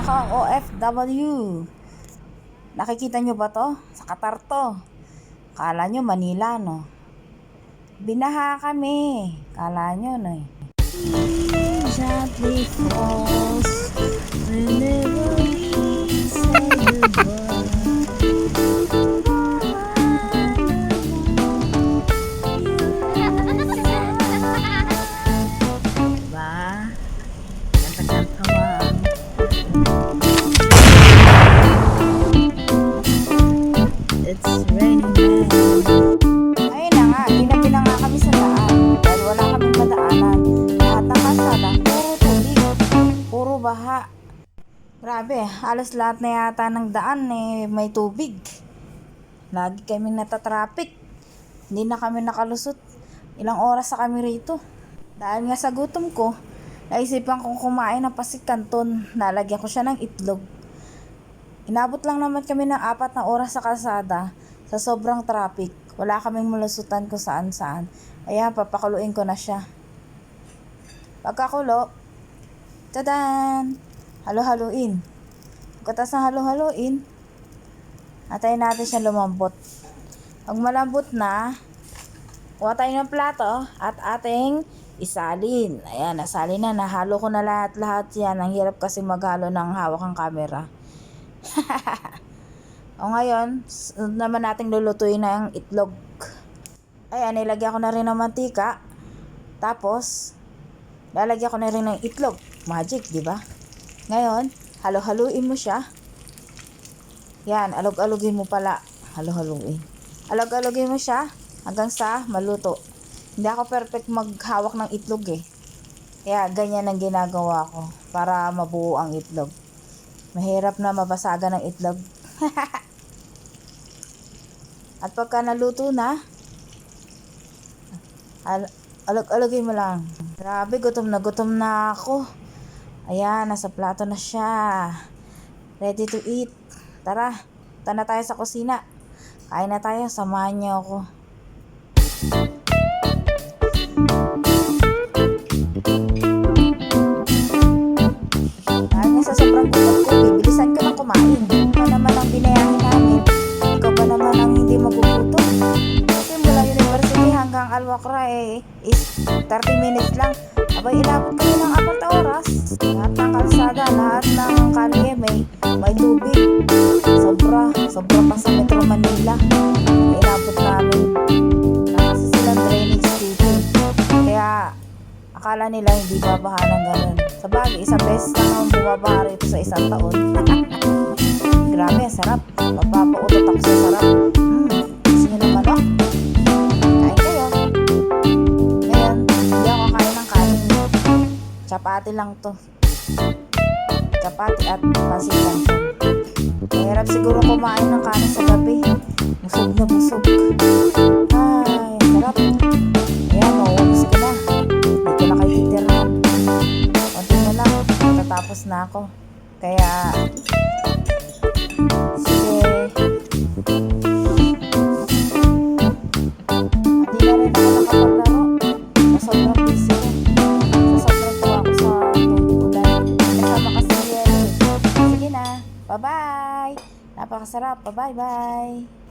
Ako ang OFW. Nakikita nyo ba to? Sa Qatar to. Kala nyo Manila, no? Binaha kami. Kala nyo, no? Gently falls whenever we say goodbye. Diba? Kanta-kanta man. It's raining men. Ayun na nga, ginabi na nga kami sa daan dahil wala kaming madaanan. Lahat ng kalsada, puro tubig, puro baha. Grabe, halos lahat na yata ng daan may tubig. Lagi kami natatraffic. Hindi na kami nakalusot. Ilang oras na kami rito. Dahil nga sa gutom ko, naisipan kong kumain ng pasik canton. Lalagyan ko siya ng itlog. Inabot lang naman kami ng 4 na oras sa kalsada sa sobrang traffic. Wala kaming malusutan kung saan-saan. Ayan, papakuluin ko na siya. Pagkakulo, tadan! Halo-haluin. Pagkatas ng halo-haluin, atayin natin siya lumambot. Pag malambot na, kuha tayo ng plato at ating isalin. Ayan, nasalin na. Nahalo ko na lahat-lahat yan. Ang hirap kasi maghalo ng hawak ang camera. O ngayon, naman nating lulutuin na yung itlog. Ayan, nilagyan ko na rin ng mantika. Tapos, lalagyan ko na rin ng itlog. Magic, di ba? Ngayon, halo-haluin mo siya. Yan, alog-alogin mo pala. Halo-haluin. Alog-alogin mo siya hanggang sa maluto. Hindi ako perfect maghawak ng itlog eh. Kaya ganyan ang ginagawa ko para mabuo ang itlog. Mahirap na mabasagan ng itlog. At pagka naluto na, alog-alogin mo lang. Grabe, gutom na ako. Ayan, nasa plato na siya. Ready to eat. Tara, punta na tayo sa kusina. Kain na tayo, samahan niyo ako. Dahil nga sa sobrang gutom ko, bibilisan ko lang kumain. Ikaw naman ang binayahin namin. Ikaw ba naman ang hindi magugutom? Kasi mula university hanggang Alwakra is 30 minutes lang. Abay, inabot kami ng 4 na oras. Lahat ng kalsada, lahat ng kalye may tubig. Sobra pa sa Metro Manila. Inabot namin. Kasi silang drainage system. Kaya akala nila hindi babaha ng ganun. Sa bagay, isang beses lang ang bumabaha rito sa isang taon. Grabe, sarap. Magpapautot ako sa sarap. Gusto nyo ng manok? Kain kayo. Ngayon, hindi ako kain ng kanin. Chapati lang to. Chapati at pancit canton. Mahirap siguro kumain ng kanin sa gabi. Busog na busog. Ay, sarap. Ayan, mauubos ko na. Hindi ko na kayo titirahan. Konti na lang. Matatapos na ako. Kaya, sige. Hindi na rin ako nakapaglaro. Sobrang busy ko. Sobrang tuwa ko sa ulan. Kasama kasi yan. Sige na. Bye-bye. Napakasarap. Bye-bye.